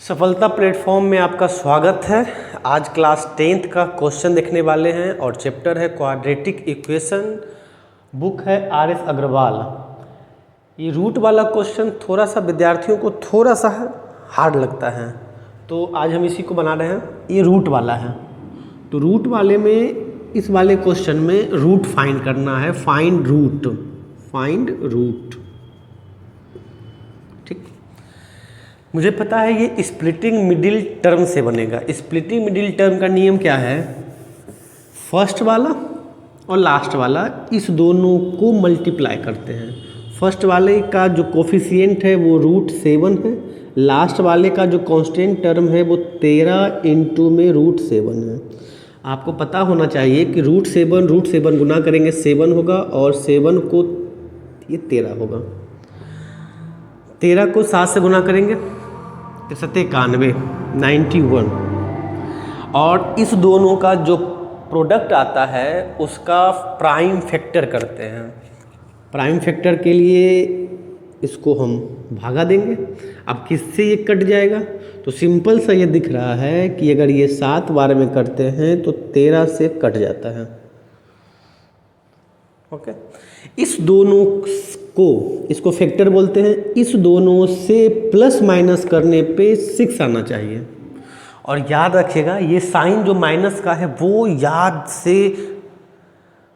सफलता प्लेटफॉर्म में आपका स्वागत है। आज क्लास 10th का क्वेश्चन देखने वाले हैं और चैप्टर है क्वाड्रेटिक इक्वेशन। बुक है आर.एस. अग्रवाल। ये रूट वाला क्वेश्चन थोड़ा सा विद्यार्थियों को थोड़ा सा हार्ड लगता है, तो आज हम इसी को बना रहे हैं। ये रूट वाला है, तो रूट वाले में इस वाले क्वेश्चन में रूट फाइंड करना है। Find root. ठीक, मुझे पता है ये स्प्लिटिंग मिडिल टर्म से बनेगा। स्प्लिटिंग मिडिल टर्म का नियम क्या है? फर्स्ट वाला और लास्ट वाला इस दोनों को मल्टीप्लाई करते हैं। फर्स्ट वाले का जो कोफिशिएंट है वो √7 है, लास्ट वाले का जो कांस्टेंट टर्म है वो 13 इंटू में √7 है। आपको पता होना चाहिए कि √7 गुना करेंगे 7 होगा और 7 को ये 13 होगा। 13 को 7 से गुना करेंगे 91, 91। और इस दोनों का जो प्रोडक्ट आता है उसका प्राइम फैक्टर करते हैं। प्राइम फैक्टर के लिए इसको हम भागा देंगे। अब किससे ये कट जाएगा? तो सिंपल सा ये दिख रहा है कि अगर ये 7 बार में करते हैं तो 13 से कट जाता है। ओके, इस दोनों को इसको फैक्टर बोलते हैं। इस दोनों से प्लस माइनस करने पे 6 आना चाहिए। और याद रखिएगा ये साइन जो माइनस का है वो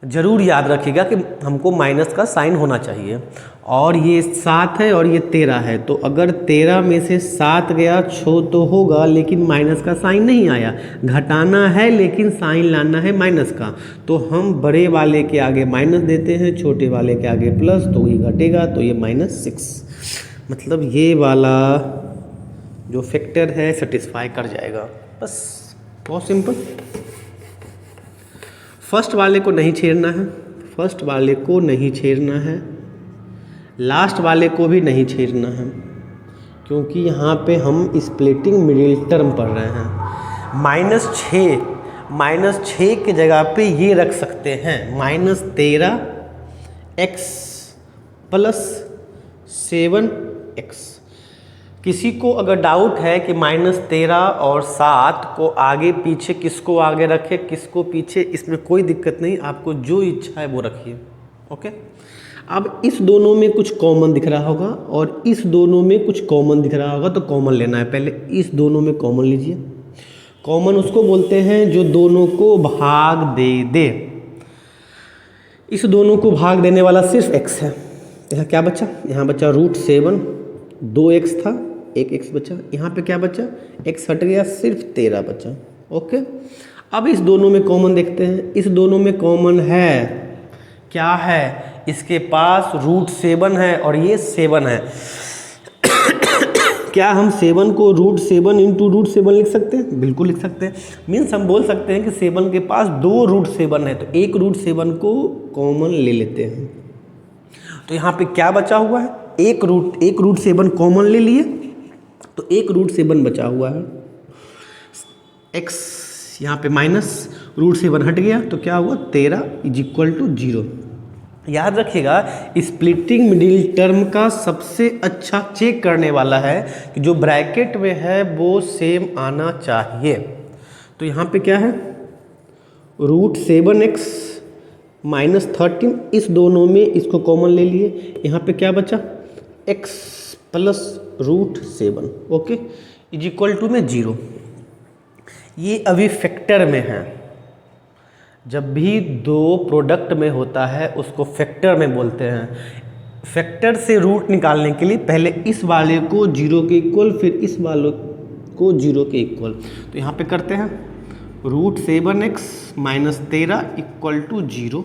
ज़रूर याद रखिएगा कि हमको माइनस का साइन होना चाहिए। और ये 7 है और ये 13 है, तो अगर 13 में से 7 गया 6 तो होगा, लेकिन माइनस का साइन नहीं आया। घटाना है लेकिन साइन लाना है माइनस का, तो हम बड़े वाले के आगे माइनस देते हैं, छोटे वाले के आगे प्लस, तो ये घटेगा, तो ये -6। मतलब ये वाला जो फैक्टर है सेटिस्फाई कर जाएगा। बस बहुत सिंपल। फर्स्ट वाले को नहीं छेड़ना है, लास्ट वाले को भी नहीं छेड़ना है, क्योंकि यहाँ पे हम स्प्लिटिंग मिडिल टर्म पढ़ रहे हैं। -6 के जगह पे ये रख सकते हैं -13x + 7x। किसी को अगर डाउट है कि -13 और 7 को आगे पीछे किसको आगे रखे किसको पीछे, इसमें कोई दिक्कत नहीं, आपको जो इच्छा है वो रखिए। ओके, अब इस दोनों में कुछ कॉमन दिख रहा होगा और इस दोनों में कुछ कॉमन दिख रहा होगा, तो कॉमन लेना है। पहले इस दोनों में कॉमन लीजिए। कॉमन उसको बोलते हैं जो दोनों को भाग दे। इस दोनों को भाग देने वाला सिर्फ x है। यहाँ क्या बचा? यहाँ बचा √7, 2x था, 1x बचा। यहाँ पे क्या बचा? x हट गया, सिर्फ 13 बचा। ओके, अब इस दोनों में कॉमन देखते हैं। इस दोनों में कॉमन है, क्या है? इसके पास √7 है और ये 7 है। क्या हम 7 को √7 इंटू √7 लिख सकते हैं? बिल्कुल लिख सकते हैं। मीन्स हम बोल सकते हैं कि 7 के पास 2 √7 है, तो एक √7 को कॉमन ले लेते हैं। तो यहाँ पे क्या बचा हुआ है? एक √7 कॉमन ले लिए, तो एक √7 बचा हुआ है। x यहाँ पे माइनस √7 हट गया, तो क्या हुआ? 13 = 0। याद रखिएगा स्प्लिटिंग मिडिल टर्म का सबसे अच्छा चेक करने वाला है कि जो ब्रैकेट में है वो सेम आना चाहिए। तो यहाँ पे क्या है? √7x -13, इस दोनों में इसको कॉमन ले लिए। यहाँ पे क्या बचा? x + √7, okay, = 0। ये अभी फैक्टर में है। जब भी दो प्रोडक्ट में होता है उसको फैक्टर में बोलते हैं। फैक्टर से रूट निकालने के लिए पहले इस वाले को 0 के इक्वल, फिर इस वाले को 0 के इक्वल। तो यहाँ पे करते हैं √7x -13 = 0,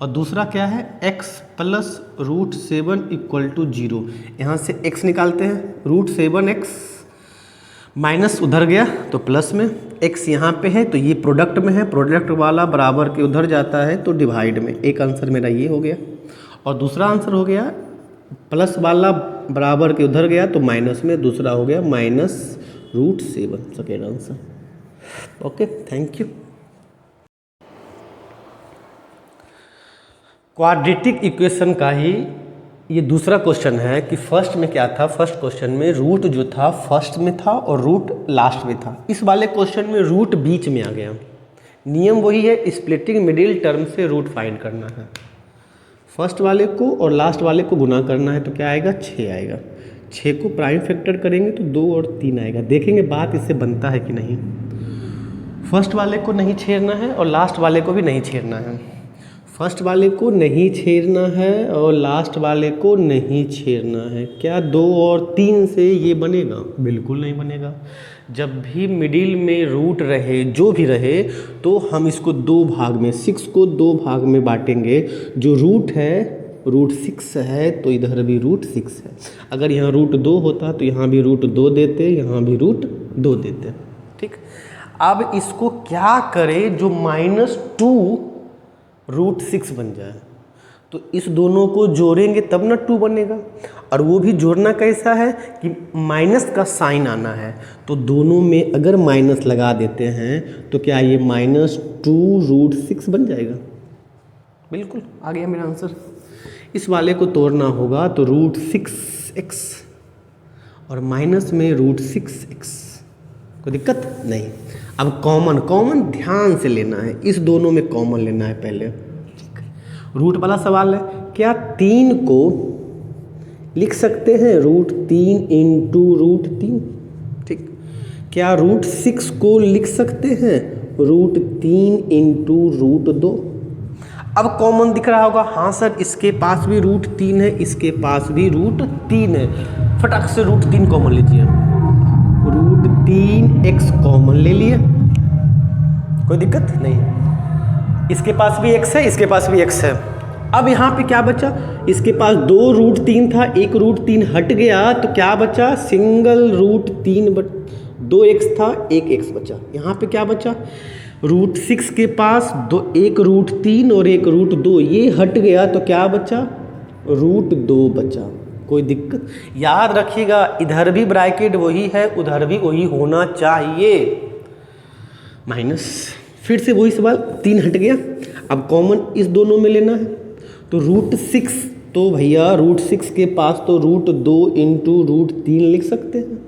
और दूसरा क्या है? x + √7 = 0। यहाँ से x निकालते हैं, √7x माइनस उधर गया तो प्लस में, x यहाँ पे है तो ये प्रोडक्ट में है, प्रोडक्ट वाला बराबर के उधर जाता है तो डिवाइड में। एक आंसर मेरा ये हो गया, और दूसरा आंसर हो गया प्लस वाला बराबर के उधर गया तो माइनस में, दूसरा हो गया -√7, second answer. Okay, thank you. Quadratic equation का ही ये दूसरा क्वेश्चन है कि फर्स्ट में क्या था, फर्स्ट क्वेश्चन में रूट जो था फर्स्ट में था और रूट लास्ट में था। इस वाले क्वेश्चन में रूट बीच में आ गया। नियम वही है, स्प्लिटिंग मिडिल टर्म से रूट फाइंड करना है। फर्स्ट वाले को और लास्ट वाले को गुना करना है तो क्या आएगा, 6 आएगा। 6 को प्राइम फैक्टर करेंगे तो 2 और 3 आएगा। देखेंगे बात इससे बनता है कि नहीं। फर्स्ट वाले को नहीं छेड़ना है और लास्ट वाले को भी नहीं छेड़ना है। फर्स्ट वाले को नहीं छेड़ना है और लास्ट वाले को नहीं छेड़ना है। क्या 2 और 3 से ये बनेगा? बिल्कुल नहीं बनेगा। जब भी मिडिल में रूट रहे, जो भी रहे, तो हम इसको 2 भाग में, 6 को 2 भाग में बांटेंगे। जो रूट है रूट 6 है तो इधर भी रूट 6 है। अगर यहाँ रूट 2 होता तो यहाँ भी रूट 2 देते, यहाँ भी रूट 2 देते। ठीक, अब इसको क्या करें जो -2 रूट 6 बन जाए। तो इस दोनों को जोड़ेंगे तब ना 2 बनेगा। और वो भी जोड़ना कैसा है कि माइनस का साइन आना है। तो दोनों में अगर माइनस लगा देते हैं तो क्या ये -2 रूट 6 बन जाएगा? बिल्कुल आ गया मेरा आंसर। इस वाले को तोड़ना होगा तो रूट 6x और माइनस में रूट 6x। कोई दिक्कत नहीं। अब कॉमन ध्यान से लेना है, इस दोनों में कॉमन लेना है पहले। रूट वाला सवाल है। क्या 3 को लिख सकते हैं रूट 3 इंटू रूट 3? ठीक। क्या रूट 6 को लिख सकते हैं रूट 3 इंटू रूट 2? अब कॉमन दिख रहा होगा, हाँ सर इसके पास भी रूट 3 है, इसके पास भी रूट 3 है। फटाक से रूट 3 कॉमन लीजिए। रूट 3x कॉमन ले लिए, कोई दिक्कत नहीं। इसके पास भी x है, इसके पास भी x है। अब यहाँ पे क्या बचा, इसके पास 2 रूट 3 था, एक रूट 3 हट गया तो क्या बचा, सिंगल रूट 3 2x था, एक x बचा। यहाँ पे क्या बचा, रूट 6 के पास एक रूट 3 और एक रूट 2, ये हट गया तो क्या बचा, रूट 2 बचा। कोई दिक्कत? याद रखिएगा इधर भी ब्रैकेट वही है, उधर भी वही होना चाहिए। माइनस, फिर से वही सवाल, 3 हट गया। अब कॉमन इस दोनों में लेना है तो रूट 6, तो भैया रूट 6 के पास तो रूट 2 इंटू रूट 3 लिख सकते हैं।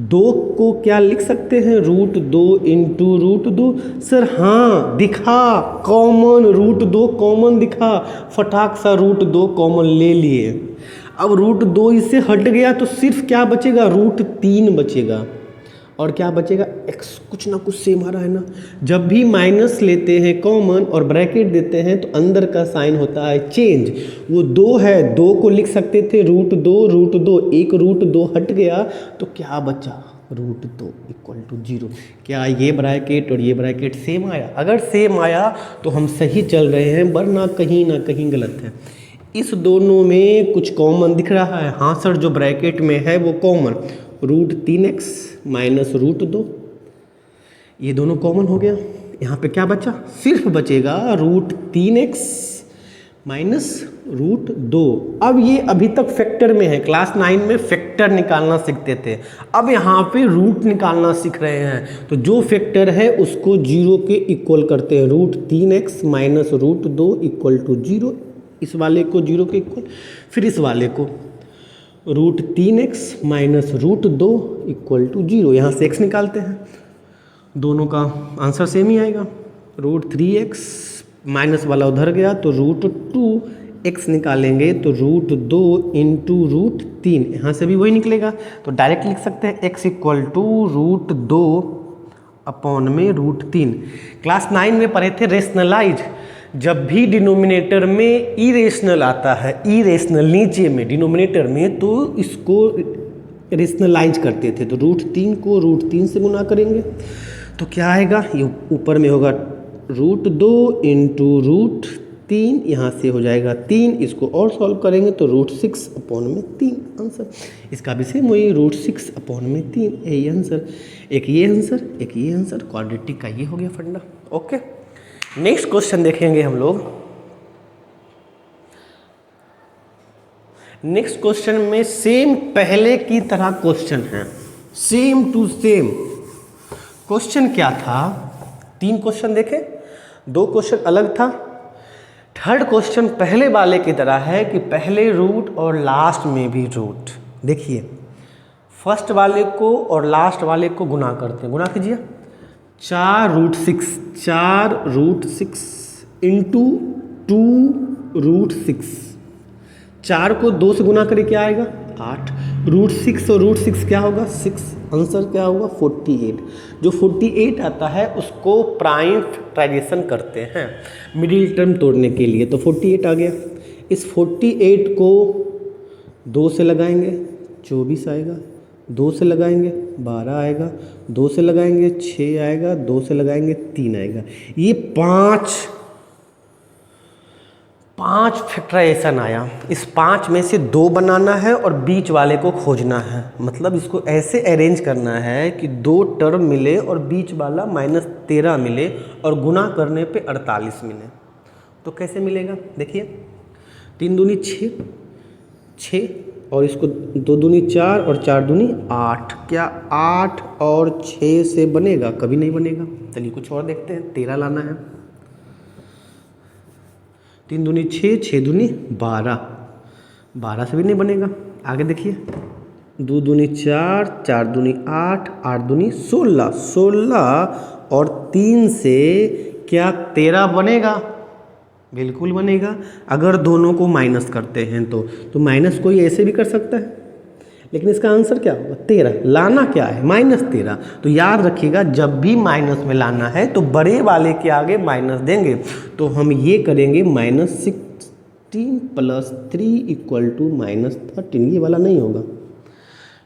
2 को क्या लिख सकते हैं, रूट 2 इंटू रूट 2। सर हाँ दिखा, कॉमन रूट 2 कॉमन दिखा, फटाक सा रूट 2 कॉमन ले लिए। अब रूट 2 इससे हट गया तो सिर्फ क्या बचेगा, रूट 3 बचेगा। और क्या बचेगा, x कुछ ना कुछ सेम आ रहा है ना। जब भी माइनस लेते हैं कॉमन और ब्रैकेट देते हैं तो अंदर का साइन होता है चेंज। वो 2 है, 2 को लिख सकते थे रूट 2, एक रूट 2 हट गया तो क्या बचा, रूट 2 इक्वल टू 0। क्या ये ब्रैकेट और ये ब्रैकेट सेम आया? अगर सेम आया तो हम सही चल रहे हैं, वरना कहीं ना कहीं गलत है। इस दोनों में कुछ कॉमन दिख रहा है, हाँ सर जो ब्रैकेट में है वो common, root 3x minus root 2, ये दोनों कॉमन हो गया। यहाँ पे क्या बचा, सिर्फ बचेगा रूट 3x माइनस रूट 2। अब ये अभी तक फैक्टर में है, क्लास 9 में फैक्टर निकालना सीखते थे, अब यहाँ पे रूट निकालना सीख रहे हैं। तो जो फैक्टर है उसको 0 के इक्वल करते हैं, root 3x minus root 2 equal to 0। इस वाले को 0 के इक्वल, फिर इस वाले को root 3x minus root 2 equal to 0। यहाँ से x निकालते हैं, दोनों का आंसर सेम ही आएगा। रूट 3x माइनस वाला उधर गया तो रूट 2x निकालेंगे तो रूट 2 इंटू रूट 3, यहाँ से भी वही निकलेगा। तो डायरेक्ट लिख सकते हैं x equal to root 2 upon में रूट 3। क्लास 9 में पढ़े थे रेशनलाइज। जब भी डिनोमिनेटर में इरेशनल आता है, इरेशनल नीचे में डिनोमिनेटर में, तो इसको रेशनलाइज करते थे। तो रूट 3 को रूट 3 से गुना करेंगे तो क्या आएगा, ये ऊपर में होगा रूट 2 इंटू रूट 3, यहाँ से हो जाएगा 3। इसको और सॉल्व करेंगे तो रूट 6 अपॉन में 3 आंसर। इसका भी सेम वही, रूट 6 अपॉन में 3, यही आंसर। एक ये आंसर, एक ये आंसर, क्वाड्रेटिक का ये हो गया फंडा। ओके, नेक्स्ट क्वेश्चन देखेंगे हम लोग। नेक्स्ट क्वेश्चन में सेम पहले की तरह क्वेश्चन है, सेम टू सेम। क्वेश्चन क्या था, 3 क्वेश्चन देखे, 2 क्वेश्चन अलग था। थर्ड क्वेश्चन पहले वाले की तरह है कि पहले रूट और लास्ट में भी रूट। देखिए फर्स्ट वाले को और लास्ट वाले को गुना करते हैं, गुना कीजिए। 4√6 इंटू 2√6, 4 को 2 से गुना करें क्या आएगा 8, √6 और √6 क्या होगा 6, आंसर क्या होगा 48। जो 48 आता है उसको प्राइम फैक्टराइजेशन करते हैं मिडिल टर्म तोड़ने के लिए, तो 48 आ गया। इस 48 को 2 से लगाएंगे 24 आएगा, 2 से लगाएंगे 12 आएगा, 2 से लगाएंगे 6 आएगा, 2 से लगाएंगे 3 आएगा। ये पाँच फैक्टराइजेशन आया। इस 5 में से 2 बनाना है और बीच वाले को खोजना है, मतलब इसको ऐसे अरेंज करना है कि 2 टर्म मिले और बीच वाला -13 मिले और गुना करने पे 48 मिले। तो कैसे मिलेगा देखिए, 3 दूनी 6 और इसको 2 दूनी 4 और 4 दूनी 8। क्या 8 और 6 से बनेगा? कभी नहीं बनेगा। चलिए कुछ और देखते हैं, 13 लाना है। 3 दूनी 6, 6 दूनी 12, 12 से भी नहीं बनेगा। आगे देखिए 2 दूनी 4, 4 दूनी 8, 8 दूनी 16, 16 और 3 से क्या 13 बनेगा? बिल्कुल बनेगा। अगर दोनों को माइनस करते हैं तो माइनस कोई ऐसे भी कर सकता है, लेकिन इसका आंसर क्या होगा 13। लाना क्या है -13। तो याद रखिएगा जब भी माइनस में लाना है तो बड़े वाले के आगे माइनस देंगे। तो हम ये करेंगे -16 + 3 = -13। ये वाला नहीं होगा,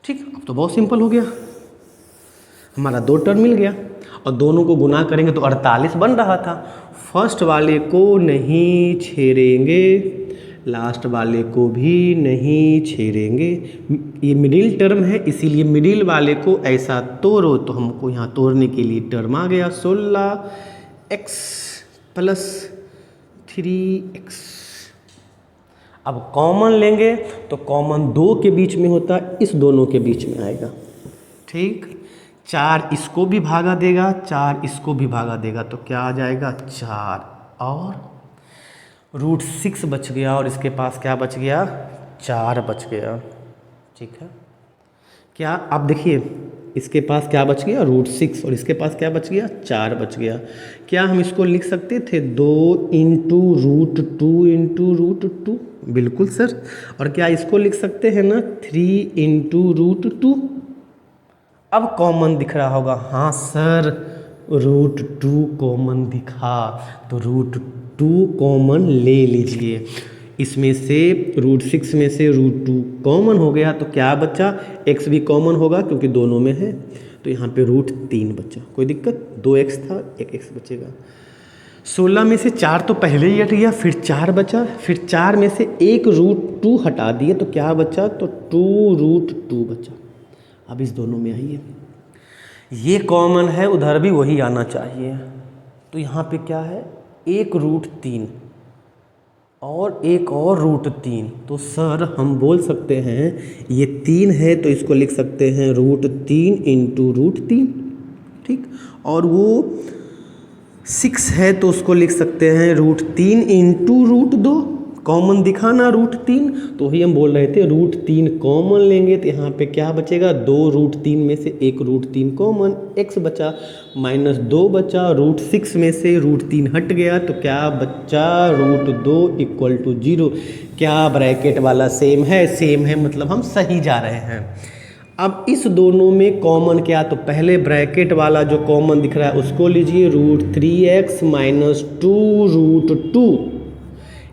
ठीक। अब तो बहुत सिंपल हो गया, हमारा 2 टर्म मिल गया और दोनों को गुना करेंगे तो 48 बन रहा था। फर्स्ट वाले को नहीं छेड़ेंगे, लास्ट वाले को भी नहीं छेड़ेंगे। ये मिडिल टर्म है इसीलिए मिडिल वाले को ऐसा तोड़ो, तो हमको यहाँ तोड़ने के लिए टर्म आ गया 16x + 3x। अब कॉमन लेंगे तो कॉमन 2 के बीच में होता है, इस दोनों के बीच में आएगा, ठीक। 4 इसको भी भागा देगा, 4 इसको भी भागा देगा, तो क्या आ जाएगा 4 और √6 बच गया और इसके पास क्या बच गया 4 बच गया, ठीक है। क्या आप देखिए इसके पास क्या बच गया √6 और इसके पास क्या बच गया 4 बच गया। क्या हम इसको लिख सकते थे 2 × √2 बिल्कुल सर। और क्या इसको लिख सकते हैं ना 3 × √2। अब कॉमन दिख रहा होगा, हाँ सर √2 कॉमन दिखा, तो √2 कॉमन ले लीजिए। इसमें से √6 में से √2 कॉमन हो गया, तो क्या बचा x भी कॉमन होगा क्योंकि दोनों में है, तो यहाँ पे √3 बचा। कोई दिक्कत, 2x था 1x बचेगा। 16 में से 4 तो पहले ही हट गया, फिर 4 बचा, फिर 4 में से एक √2 हटा दिए तो क्या बचा, तो 2√2 बचा। अब इस दोनों में आइए, ये कॉमन है उधर भी वही आना चाहिए, तो यहाँ पे क्या है एक √3 और एक और √3, तो सर हम बोल सकते हैं ये 3 है तो इसको लिख सकते हैं √3 × √3, ठीक। और वो 6 है तो उसको लिख सकते हैं √3 × √2, कॉमन दिखाना √3, तो ही हम बोल रहे थे √3 कॉमन लेंगे तो यहाँ पे क्या बचेगा 2 √3 में से एक √3 कॉमन, x बचा -2 बचा, √6 में से √3 हट गया तो क्या बचा √2 = 0। क्या ब्रैकेट वाला सेम है? सेम है, मतलब हम सही जा रहे हैं। अब इस दोनों में कॉमन क्या, तो पहले ब्रैकेट वाला जो कॉमन दिख रहा है उसको लीजिए √3x - 2√2।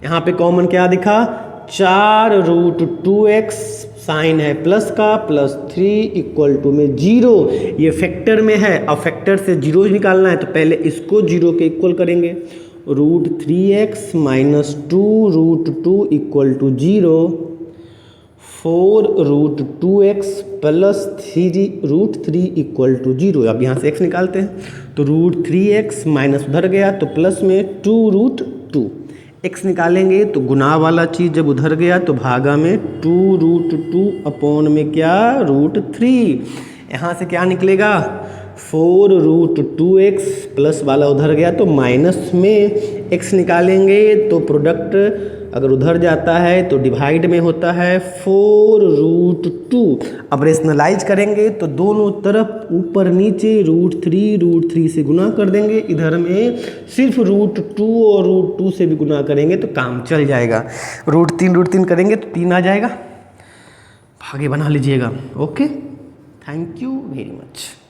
यहाँ पे कॉमन क्या दिखा 4 √2x, साइन है प्लस का, +3 = 0। ये फैक्टर में है, अब फैक्टर से 0 निकालना है तो पहले इसको 0 के इक्वल करेंगे। √3x - 2√2 = 0, 4 √2x + √3 = 0। अब यहाँ से x निकालते हैं तो √3x माइनस उधर गया तो प्लस में 2√2, x निकालेंगे तो गुना वाला चीज़ जब उधर गया तो भागा में 2√2 अपॉन में क्या √3। यहाँ से क्या निकलेगा 4 √2x, प्लस वाला उधर गया तो माइनस में x निकालेंगे तो प्रोडक्ट अगर उधर जाता है तो डिवाइड में होता है 4√2। अब रेशनलाइज करेंगे तो दोनों तरफ ऊपर नीचे √3 से गुना कर देंगे, इधर में सिर्फ √2 और √2 से भी गुना करेंगे तो काम चल जाएगा। √3 करेंगे तो 3 आ जाएगा, आगे बना लीजिएगा। Okay, thank you very much.